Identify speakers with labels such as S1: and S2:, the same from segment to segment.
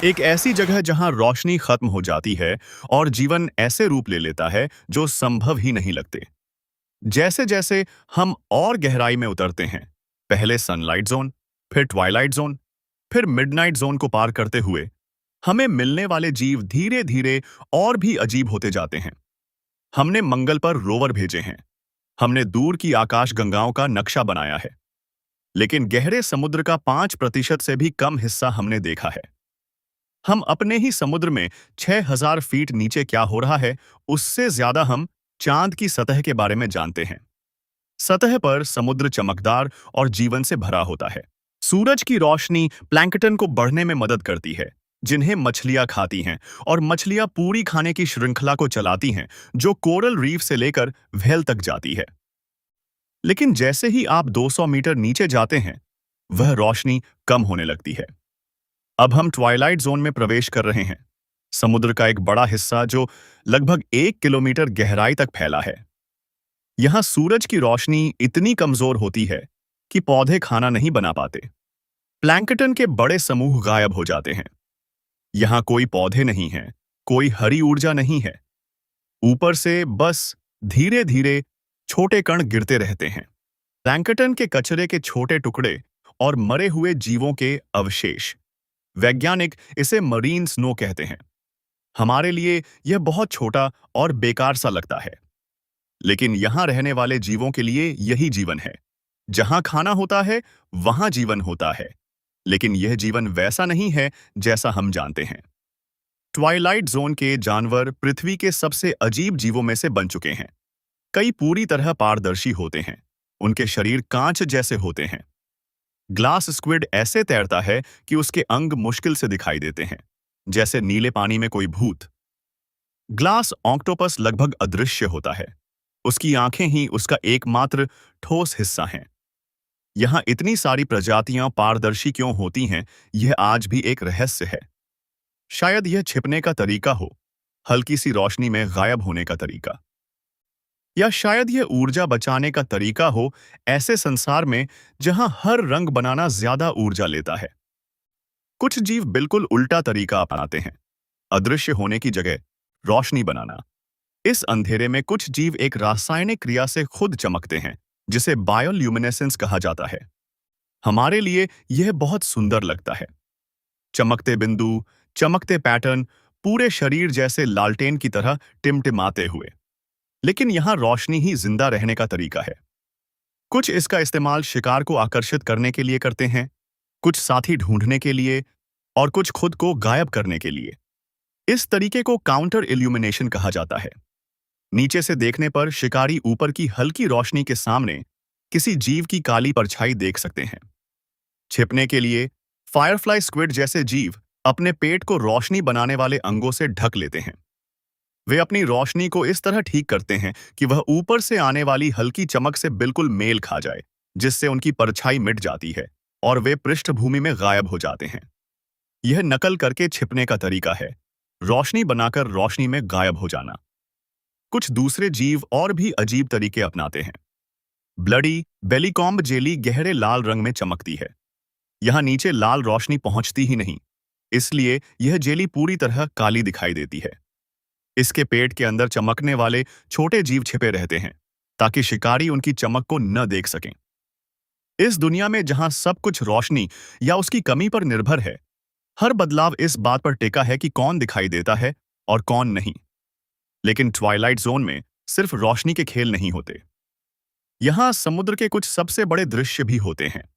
S1: एक ऐसी जगह जहां रोशनी खत्म हो जाती है और जीवन ऐसे रूप ले लेता है जो संभव ही नहीं लगते। जैसे जैसे हम और गहराई में उतरते हैं, पहले सनलाइट जोन, फिर ट्वाइलाइट जोन, फिर मिडनाइट जोन को पार करते हुए हमें मिलने वाले जीव धीरे धीरे और भी अजीब होते जाते हैं। हमने मंगल पर रोवर भेजे हैं, हमने दूर की आकाश गंगाओं का नक्शा बनाया है, लेकिन गहरे समुद्र का 5% से भी कम हिस्सा हमने देखा है। हम अपने ही समुद्र में 6000 फीट नीचे क्या हो रहा है, उससे ज्यादा हम चांद की सतह के बारे में जानते हैं। सतह पर समुद्र चमकदार और जीवन से भरा होता है। सूरज की रोशनी प्लैंकटन को बढ़ने में मदद करती है, जिन्हें मछलियां खाती हैं, और मछलियां पूरी खाने की श्रृंखला को चलाती हैं, जो कोरल रीफ से लेकर व्हेल तक जाती है। लेकिन जैसे ही आप 200 मीटर नीचे जाते हैं, वह रोशनी कम होने लगती है। अब हम ट्वाइलाइट जोन में प्रवेश कर रहे हैं, समुद्र का एक बड़ा हिस्सा जो लगभग 1 किलोमीटर गहराई तक फैला है। यहां सूरज की रोशनी इतनी कमजोर होती है कि पौधे खाना नहीं बना पाते। प्लैंकटन के बड़े समूह गायब हो जाते हैं। यहां कोई पौधे नहीं हैं, कोई हरी ऊर्जा नहीं है। ऊपर से बस धीरे धीरे छोटे कण गिरते रहते हैं, प्लैंकटन के कचरे के छोटे टुकड़े और मरे हुए जीवों के अवशेष। वैज्ञानिक इसे मरीन स्नो कहते हैं। हमारे लिए यह बहुत छोटा और बेकार सा लगता है, लेकिन यहां रहने वाले जीवों के लिए यही जीवन है। जहां खाना होता है, वहां जीवन होता है, लेकिन यह जीवन वैसा नहीं है जैसा हम जानते हैं। ट्वाइलाइट जोन के जानवर पृथ्वी के सबसे अजीब जीवों में से बन चुके हैं। कई पूरी तरह पारदर्शी होते हैं, उनके शरीर कांच जैसे होते हैं। ग्लास स्क्विड ऐसे तैरता है कि उसके अंग मुश्किल से दिखाई देते हैं, जैसे नीले पानी में कोई भूत। ग्लास ऑक्टोपस लगभग अदृश्य होता है, उसकी आंखें ही उसका एकमात्र ठोस हिस्सा हैं। यहां इतनी सारी प्रजातियां पारदर्शी क्यों होती हैं, यह आज भी एक रहस्य है। शायद यह छिपने का तरीका हो, हल्की सी रोशनी में गायब होने का तरीका, या शायद यह ऊर्जा बचाने का तरीका हो, ऐसे संसार में जहां हर रंग बनाना ज्यादा ऊर्जा लेता है। कुछ जीव बिल्कुल उल्टा तरीका अपनाते हैं, अदृश्य होने की जगह रोशनी बनाना। इस अंधेरे में कुछ जीव एक रासायनिक क्रिया से खुद चमकते हैं, जिसे बायोल्यूमिनेसेंस कहा जाता है। हमारे लिए यह बहुत सुंदर लगता है। चमकते बिंदु, चमकते पैटर्न, पूरे शरीर जैसे लालटेन की तरह टिमटिमाते हुए। लेकिन यहां रोशनी ही जिंदा रहने का तरीका है। कुछ इसका इस्तेमाल शिकार को आकर्षित करने के लिए करते हैं, कुछ साथी ढूंढने के लिए, और कुछ खुद को गायब करने के लिए। इस तरीके को काउंटर इल्यूमिनेशन कहा जाता है। नीचे से देखने पर शिकारी ऊपर की हल्की रोशनी के सामने किसी जीव की काली परछाई देख सकते हैं। छिपने के लिए फायरफ्लाई स्क्विड जैसे जीव अपने पेट को रोशनी बनाने वाले अंगों से ढक लेते हैं। वे अपनी रोशनी को इस तरह ठीक करते हैं कि वह ऊपर से आने वाली हल्की चमक से बिल्कुल मेल खा जाए, जिससे उनकी परछाई मिट जाती है और वे पृष्ठभूमि में गायब हो जाते हैं। यह नकल करके छिपने का तरीका है, रोशनी बनाकर रोशनी में गायब हो जाना। कुछ दूसरे जीव और भी अजीब तरीके अपनाते हैं। ब्लडी बेलीकॉम्ब जेली गहरे लाल रंग में चमकती है। यहां नीचे लाल रोशनी पहुंचती ही नहीं, इसलिए यह जेली पूरी तरह काली दिखाई देती है। इसके पेट के अंदर चमकने वाले छोटे जीव छिपे रहते हैं, ताकि शिकारी उनकी चमक को न देख सकें। इस दुनिया में जहां सब कुछ रोशनी या उसकी कमी पर निर्भर है, हर बदलाव इस बात पर टिका है कि कौन दिखाई देता है और कौन नहीं। लेकिन ट्वाइलाइट जोन में सिर्फ रोशनी के खेल नहीं होते। यहां समुद्र के कुछ सबसे बड़े दृश्य भी होते हैं।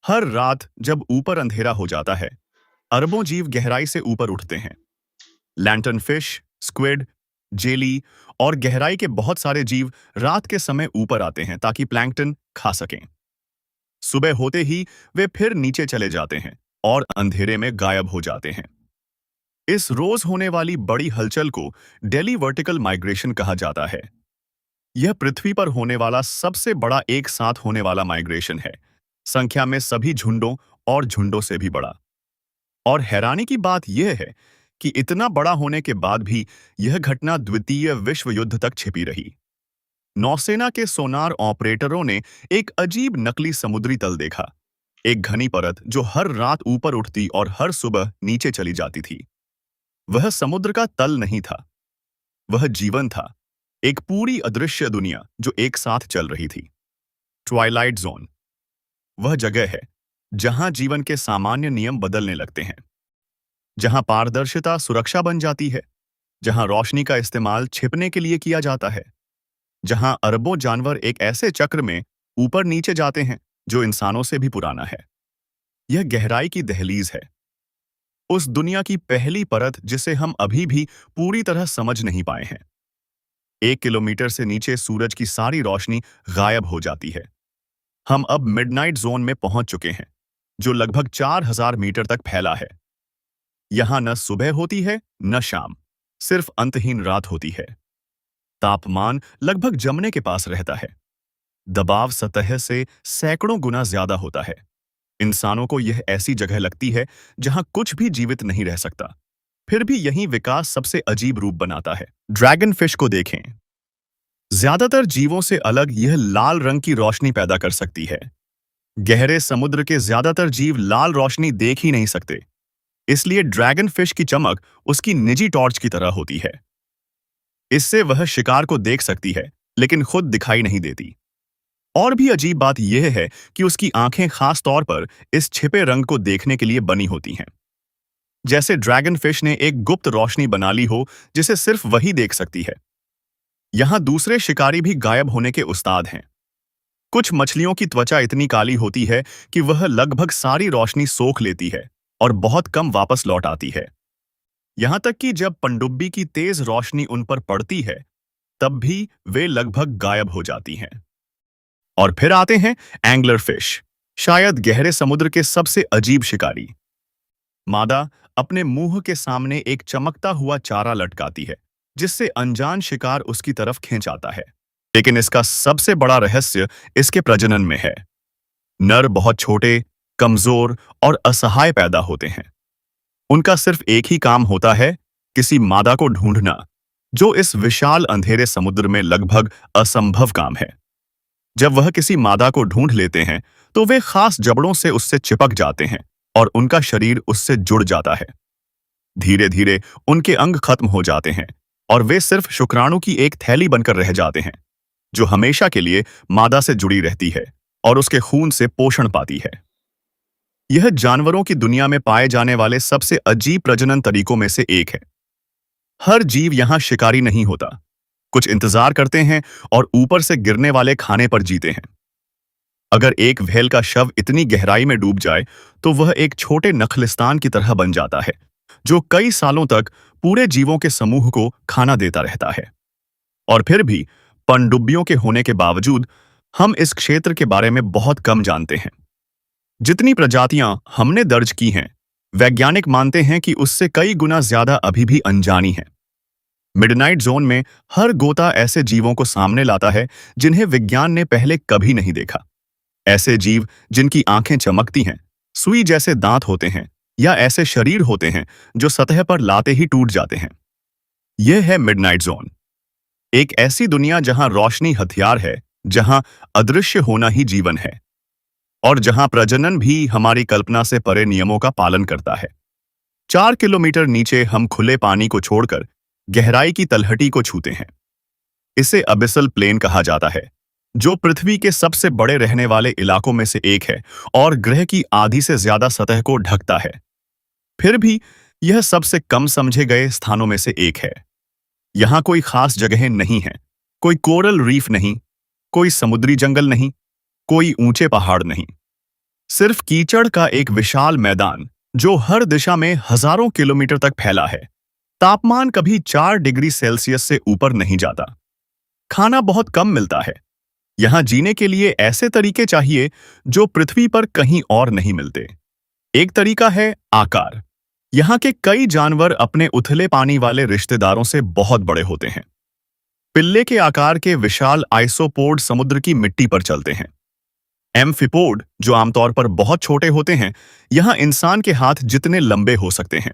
S1: हर रात जब ऊपर अंधेरा हो जाता है, अरबों जीव गहराई से ऊपर उठते हैं। लैंटर्न फिश, स्क्विड, जेली और गहराई के बहुत सारे जीव रात के समय ऊपर आते हैं ताकि प्लैंकटन खा सकें। सुबह होते ही वे फिर नीचे चले जाते हैं और अंधेरे में गायब हो जाते हैं। इस रोज होने वाली बड़ी हलचल को डेली वर्टिकल माइग्रेशन कहा जाता है। यह पृथ्वी पर होने वाला सबसे बड़ा एक साथ होने वाला माइग्रेशन है, संख्या में सभी झुंडों और झुंडों से भी बड़ा। और हैरानी की बात यह है कि इतना बड़ा होने के बाद भी यह घटना द्वितीय विश्व युद्ध तक छिपी रही। नौसेना के सोनार ऑपरेटरों ने एक अजीब नकली समुद्री तल देखा, एक घनी परत जो हर रात ऊपर उठती और हर सुबह नीचे चली जाती थी। वह समुद्र का तल नहीं था, वह जीवन था, एक पूरी अदृश्य दुनिया जो एक साथ चल रही थी। ट्वाइलाइट जोन वह जगह है जहां जीवन के सामान्य नियम बदलने लगते हैं, जहां पारदर्शिता सुरक्षा बन जाती है, जहां रोशनी का इस्तेमाल छिपने के लिए किया जाता है, जहां अरबों जानवर एक ऐसे चक्र में ऊपर नीचे जाते हैं जो इंसानों से भी पुराना है। यह गहराई की दहलीज है, उस दुनिया की पहली परत जिसे हम अभी भी पूरी तरह समझ नहीं पाए हैं। 1 किलोमीटर से नीचे सूरज की सारी रोशनी गायब हो जाती है। हम अब मिडनाइट जोन में पहुंच चुके हैं, जो लगभग 4000 मीटर तक फैला है। यहां न सुबह होती है न शाम, सिर्फ अंतहीन रात होती है। तापमान लगभग जमने के पास रहता है। दबाव सतह से सैकड़ों गुना ज्यादा होता है। इंसानों को यह ऐसी जगह लगती है जहां कुछ भी जीवित नहीं रह सकता। फिर भी यही विकास सबसे अजीब रूप बनाता है। ड्रैगन फिश को देखें। ज्यादातर जीवों से अलग यह लाल रंग की रोशनी पैदा कर सकती है। गहरे समुद्र के ज्यादातर जीव लाल रोशनी देख ही नहीं सकते, इसलिए ड्रैगन फिश की चमक उसकी निजी टॉर्च की तरह होती है। इससे वह शिकार को देख सकती है, लेकिन खुद दिखाई नहीं देती। और भी अजीब बात यह है कि उसकी आंखें खास तौर पर इस छिपे रंग को देखने के लिए बनी होती हैं, जैसे ड्रैगन फिश ने एक गुप्त रोशनी बना ली हो जिसे सिर्फ वही देख सकती है। यहां दूसरे शिकारी भी गायब होने के उस्ताद हैं। कुछ मछलियों की त्वचा इतनी काली होती है कि वह लगभग सारी रोशनी सोख लेती है और बहुत कम वापस लौट आती है। यहां तक कि जब पनडुब्बी की तेज रोशनी उन पर पड़ती है, तब भी वे लगभग गायब हो जाती हैं। और फिर आते हैं एंगलर फिश, शायद गहरे समुद्र के सबसे अजीब शिकारी। मादा अपने मुंह के सामने एक चमकता हुआ चारा लटकाती है, जिससे अनजान शिकार उसकी तरफ खींच आता है। लेकिन इसका सबसे बड़ा रहस्य इसके प्रजनन में है। नर बहुत छोटे, कमजोर और असहाय पैदा होते हैं। उनका सिर्फ एक ही काम होता है, किसी मादा को ढूंढना, जो इस विशाल अंधेरे समुद्र में लगभग असंभव काम है। जब वह किसी मादा को ढूंढ लेते हैं, तो वे खास जबड़ों से उससे चिपक जाते हैं और उनका शरीर उससे जुड़ जाता है। धीरे धीरे उनके अंग खत्म हो जाते हैं और वे सिर्फ शुक्राणु की एक थैली बनकर रह जाते हैं, जो हमेशा के लिए मादा से जुड़ी रहती है और उसके खून से पोषण पाती है। यह जानवरों की दुनिया में पाए जाने वाले सबसे अजीब प्रजनन तरीकों में से एक है। हर जीव यहां शिकारी नहीं होता, कुछ इंतजार करते हैं और ऊपर से गिरने वाले खाने पर जीते हैं। अगर एक व्हेल का शव इतनी गहराई में डूब जाए, तो वह एक छोटे नखलिस्तान की तरह बन जाता है, जो कई सालों तक पूरे जीवों के समूह को खाना देता रहता है। और फिर भी पनडुब्बियों के होने के बावजूद हम इस क्षेत्र के बारे में बहुत कम जानते हैं। जितनी प्रजातियां हमने दर्ज की हैं, वैज्ञानिक मानते हैं कि उससे कई गुना ज्यादा अभी भी अनजानी हैं। मिडनाइट जोन में हर गोता ऐसे जीवों को सामने लाता है जिन्हें विज्ञान ने पहले कभी नहीं देखा। ऐसे जीव जिनकी आंखें चमकती हैं, सुई जैसे दांत होते हैं, या ऐसे शरीर होते हैं जो सतह पर लाते ही टूट जाते हैं। यह है मिडनाइट जोन, एक ऐसी दुनिया जहां रोशनी हथियार है, जहां अदृश्य होना ही जीवन है, और जहां प्रजनन भी हमारी कल्पना से परे नियमों का पालन करता है। 4 किलोमीटर नीचे हम खुले पानी को छोड़कर गहराई की तलहटी को छूते हैं। इसे अबिसल प्लेन कहा जाता है, जो पृथ्वी के सबसे बड़े रहने वाले इलाकों में से एक है और ग्रह की आधी से ज्यादा सतह को ढकता है। फिर भी यह सबसे कम समझे गए स्थानों में से एक है। यहां कोई खास जगहें नहीं हैं, कोई कोरल रीफ नहीं, कोई समुद्री जंगल नहीं, कोई ऊंचे पहाड़ नहीं। सिर्फ कीचड़ का एक विशाल मैदान जो हर दिशा में हजारों किलोमीटर तक फैला है। तापमान कभी 4 डिग्री सेल्सियस से ऊपर नहीं जाता। खाना बहुत कम मिलता है। यहां जीने के लिए ऐसे तरीके चाहिए जो पृथ्वी पर कहीं और नहीं मिलते। एक तरीका है आकार। यहां के कई जानवर अपने उथले पानी वाले रिश्तेदारों से बहुत बड़े होते हैं। पिल्ले के आकार के विशाल आइसोपोड समुद्र की मिट्टी पर चलते हैं। एम्फिपोड, जो आमतौर पर बहुत छोटे होते हैं, यहां इंसान के हाथ जितने लंबे हो सकते हैं।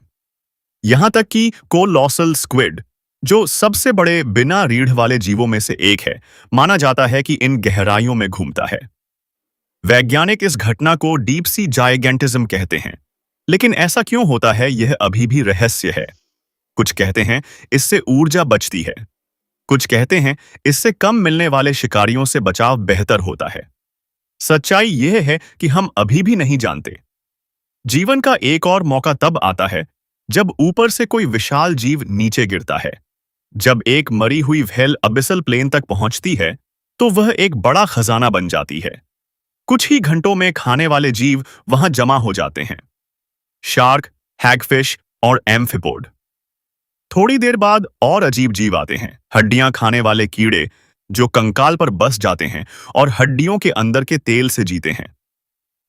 S1: यहां तक कि कोलोसल स्क्विड, जो सबसे बड़े बिना रीढ़ वाले जीवों में से एक है, माना जाता है कि इन गहराइयों में घूमता है। वैज्ञानिक इस घटना को डीप सी जाइगेंटिज्म कहते हैं। लेकिन ऐसा क्यों होता है, यह अभी भी रहस्य है। कुछ कहते हैं इससे ऊर्जा बचती है, कुछ कहते हैं इससे कम मिलने वाले शिकारियों से बचाव बेहतर होता है। सच्चाई यह है कि हम अभी भी नहीं जानते। जीवन का एक और मौका तब आता है जब ऊपर से कोई विशाल जीव नीचे गिरता है। जब एक मरी हुई व्हेल अबिसल प्लेन तक पहुंचती है तो वह एक बड़ा खजाना बन जाती है। कुछ ही घंटों में खाने वाले जीव वहां जमा हो जाते हैं। शार्क, हैगफिश और एम्फिपोड। थोड़ी देर बाद और अजीब जीव आते हैं, हड्डियां खाने वाले कीड़े जो कंकाल पर बस जाते हैं और हड्डियों के अंदर के तेल से जीते हैं।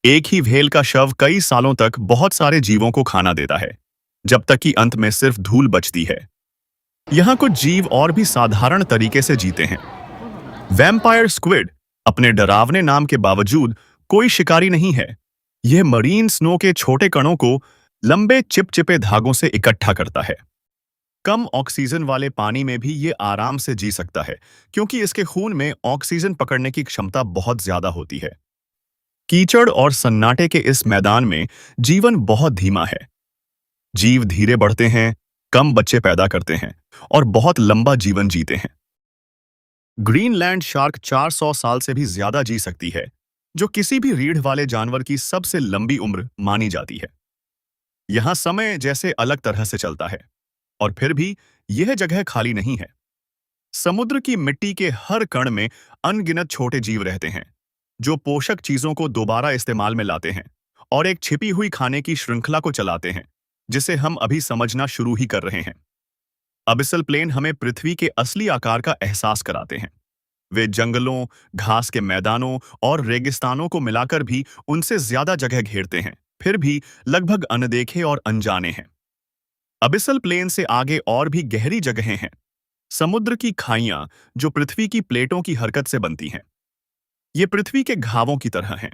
S1: एक ही व्हेल का शव कई सालों तक बहुत सारे जीवों को खाना देता है, जब तक कि अंत में सिर्फ धूल बचती है। यहाँ कुछ जीव और भी साधारण तरीके से जीते हैं। वैम्पायर स्क्विड अपने डरावने नाम के बावजूद कोई शिकारी नहीं है। यह मरीन स्नो के छोटे कणों को लंबे चिपचिपे धागों से इकट्ठा करता है। कम ऑक्सीजन वाले पानी में भी ये आराम से जी सकता है, क्योंकि इसके खून में ऑक्सीजन पकड़ने की क्षमता बहुत ज्यादा होती है। कीचड़ और सन्नाटे के इस मैदान में जीवन बहुत धीमा है। जीव धीरे बढ़ते हैं, कम बच्चे पैदा करते हैं और बहुत लंबा जीवन जीते हैं। ग्रीनलैंड शार्क 400 साल से भी ज्यादा जी सकती है, जो किसी भी रीढ़ वाले जानवर की सबसे लंबी उम्र मानी जाती है। यहां समय जैसे अलग तरह से चलता है, और फिर भी यह जगह खाली नहीं है। समुद्र की मिट्टी के हर कण में अनगिनत छोटे जीव रहते हैं, जो पोषक चीजों को दोबारा इस्तेमाल में लाते हैं और एक छिपी हुई खाने की श्रृंखला को चलाते हैं, जिसे हम अभी समझना शुरू ही कर रहे हैं। अबिसल प्लेन हमें पृथ्वी के असली आकार का एहसास कराते हैं। वे जंगलों, घास के मैदानों और रेगिस्तानों को मिलाकर भी उनसे ज्यादा जगह घेरते हैं, फिर भी लगभग अनदेखे और अनजाने हैं। अबिसल प्लेन से आगे और भी गहरी जगहें हैं। समुद्र की खाइयां जो पृथ्वी की प्लेटों की हरकत से बनती हैं। ये पृथ्वी के घावों की तरह हैं।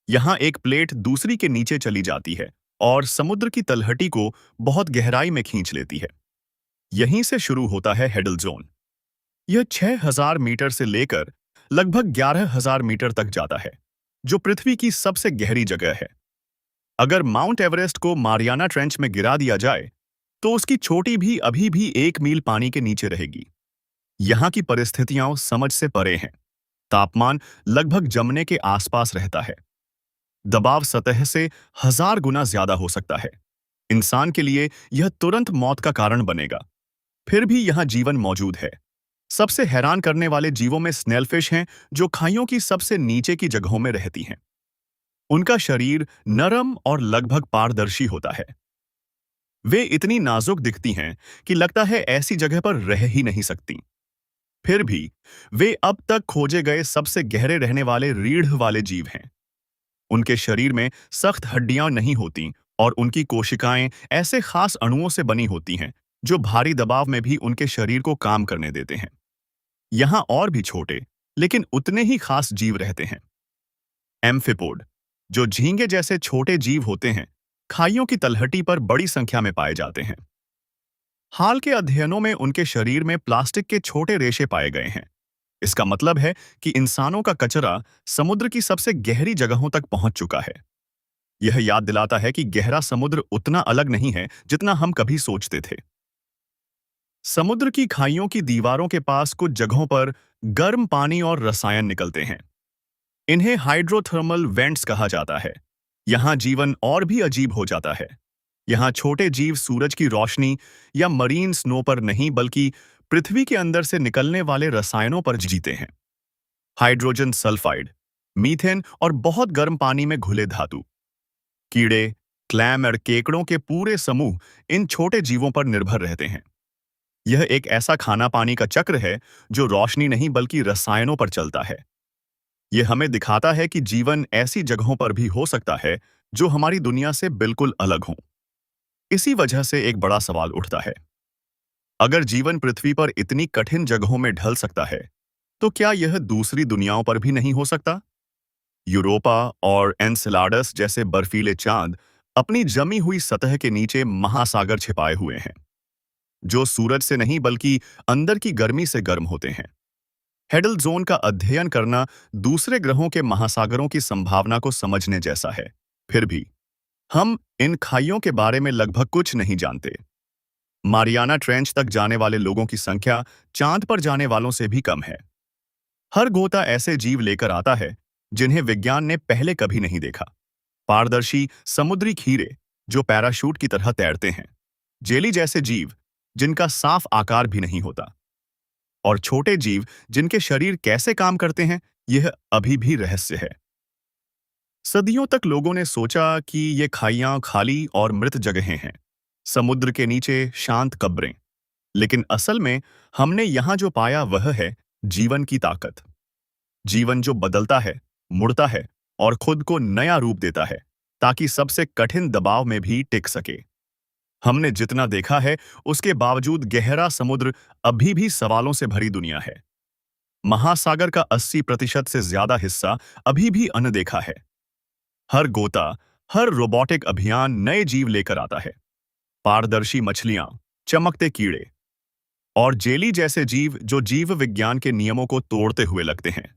S1: यहां एक प्लेट दूसरी के नीचे चली जाती है और समुद्र की तलहटी को बहुत गहराई में खींच लेती है। यहीं से शुरू होता है हेडल जोन। यह 6000 मीटर से लेकर लगभग 11000 मीटर तक जाता है, जो पृथ्वी की सबसे गहरी जगह है। अगर माउंट एवरेस्ट को मारियाना ट्रेंच में गिरा दिया जाए तो उसकी चोटी भी अभी भी 1 मील पानी के नीचे रहेगी। यहां की परिस्थितियां समझ से परे हैं। तापमान लगभग जमने के आसपास रहता है। दबाव सतह से 1000 गुना ज्यादा हो सकता है। इंसान के लिए यह तुरंत मौत का कारण बनेगा। फिर भी यहां जीवन मौजूद है। सबसे हैरान करने वाले जीवों में स्नेलफिश हैं, जो खाइयों की सबसे नीचे की जगहों में रहती हैं। उनका शरीर नरम और लगभग पारदर्शी होता है। वे इतनी नाजुक दिखती हैं कि लगता है ऐसी जगह पर रह ही नहीं सकती। फिर भी वे अब तक खोजे गए सबसे गहरे रहने वाले रीढ़ वाले जीव हैं। उनके शरीर में सख्त हड्डियां नहीं होती और उनकी कोशिकाएं ऐसे खास अणुओं से बनी होती हैं जो भारी दबाव में भी उनके शरीर को काम करने देते हैं। यहां और भी छोटे लेकिन उतने ही खास जीव रहते हैं। एम्फिपोड, जो झींगे जैसे छोटे जीव होते हैं, खाइयों की तलहटी पर बड़ी संख्या में पाए जाते हैं। हाल के अध्ययनों में उनके शरीर में प्लास्टिक के छोटे रेशे पाए गए हैं। इसका मतलब है कि इंसानों का कचरा समुद्र की सबसे गहरी जगहों तक पहुंच चुका है। यह याद दिलाता है कि गहरा समुद्र उतना अलग नहीं है जितना हम कभी सोचते थे। समुद्र की खाइयों की दीवारों के पास कुछ जगहों पर गर्म पानी और रसायन निकलते हैं। इन्हें हाइड्रोथर्मल वेंट्स कहा जाता है। यहां जीवन और भी अजीब हो जाता है। यहां छोटे जीव सूरज की रोशनी या मरीन स्नो पर नहीं, बल्कि पृथ्वी के अंदर से निकलने वाले रसायनों पर जीते हैं। हाइड्रोजन सल्फाइड, मीथेन और बहुत गर्म पानी में घुले धातु। कीड़े, क्लैम और केकड़ों के पूरे समूह इन छोटे जीवों पर निर्भर रहते हैं। यह एक ऐसा खाना पानी का चक्र है जो रोशनी नहीं बल्कि रसायनों पर चलता है। यह हमें दिखाता है कि जीवन ऐसी जगहों पर भी हो सकता है जो हमारी दुनिया से बिल्कुल अलग हों। इसी वजह से एक बड़ा सवाल उठता है, अगर जीवन पृथ्वी पर इतनी कठिन जगहों में ढल सकता है, तो क्या यह दूसरी दुनियाओं पर भी नहीं हो सकता? यूरोपा और एनसेलाडस जैसे बर्फीले चांद अपनी जमी हुई सतह के नीचे महासागर छिपाए हुए हैं, जो सूरज से नहीं बल्कि अंदर की गर्मी से गर्म होते हैं। हेडल जोन का अध्ययन करना दूसरे ग्रहों के महासागरों की संभावना को समझने जैसा है। फिर भी हम इन खाइयों के बारे में लगभग कुछ नहीं जानते। मारियाना ट्रेंच तक जाने वाले लोगों की संख्या चांद पर जाने वालों से भी कम है। हर गोता ऐसे जीव लेकर आता है जिन्हें विज्ञान ने पहले कभी नहीं देखा। पारदर्शी समुद्री खीरे जो पैराशूट की तरह तैरते हैं, जेली जैसे जीव जिनका साफ आकार भी नहीं होता, और छोटे जीव जिनके शरीर कैसे काम करते हैं, यह अभी भी रहस्य है। सदियों तक लोगों ने सोचा कि ये खाइयां खाली और मृत जगहें हैं, समुद्र के नीचे शांत कब्रें। लेकिन असल में हमने यहां जो पाया वह है जीवन की ताकत। जीवन जो बदलता है, मुड़ता है और खुद को नया रूप देता है ताकि सबसे कठिन दबाव में भी टिक सके। हमने जितना देखा है उसके बावजूद गहरा समुद्र अभी भी सवालों से भरी दुनिया है। महासागर का 80% से ज्यादा हिस्सा अभी भी अनदेखा है। हर गोता, हर रोबोटिक अभियान नए जीव लेकर आता है। पारदर्शी मछलियां, चमकते कीड़े और जेली जैसे जीव जो जीव विज्ञान के नियमों को तोड़ते हुए लगते हैं।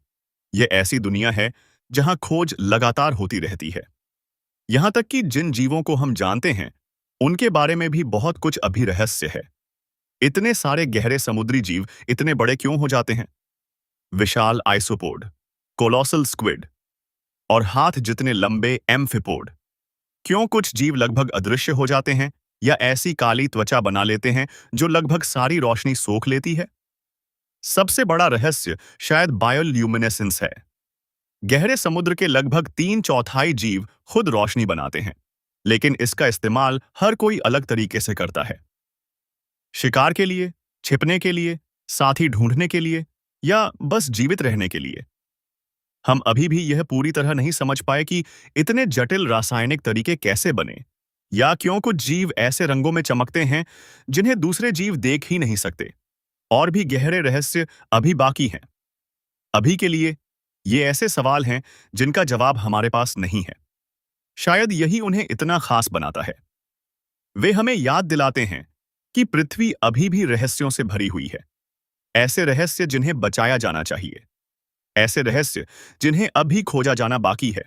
S1: यह ऐसी दुनिया है जहां खोज लगातार होती रहती है। यहां तक कि जिन जीवों को हम जानते हैं उनके बारे में भी बहुत कुछ अभी रहस्य है। इतने सारे गहरे समुद्री जीव इतने बड़े क्यों हो जाते हैं? विशाल आइसोपोड, कोलोसल स्क्विड और हाथ जितने लंबे एम्फिपोड। क्यों कुछ जीव लगभग अदृश्य हो जाते हैं या ऐसी काली त्वचा बना लेते हैं जो लगभग सारी रोशनी सोख लेती है? सबसे बड़ा रहस्य शायद बायोल्यूमिनेसेंस है। गहरे समुद्र के लगभग 3/4 जीव खुद रोशनी बनाते हैं, लेकिन इसका इस्तेमाल हर कोई अलग तरीके से करता है। शिकार के लिए, छिपने के लिए, साथी ढूंढने के लिए या बस जीवित रहने के लिए। हम अभी भी यह पूरी तरह नहीं समझ पाए कि इतने जटिल रासायनिक तरीके कैसे बने, या क्यों कुछ जीव ऐसे रंगों में चमकते हैं जिन्हें दूसरे जीव देख ही नहीं सकते। और भी गहरे रहस्य अभी बाकी हैं। अभी के लिए ये ऐसे सवाल हैं जिनका जवाब हमारे पास नहीं है। शायद यही उन्हें इतना खास बनाता है। वे हमें याद दिलाते हैं कि पृथ्वी अभी भी रहस्यों से भरी हुई है। ऐसे रहस्य जिन्हें बचाया जाना चाहिए, ऐसे रहस्य जिन्हें अभी खोजा जाना बाकी है।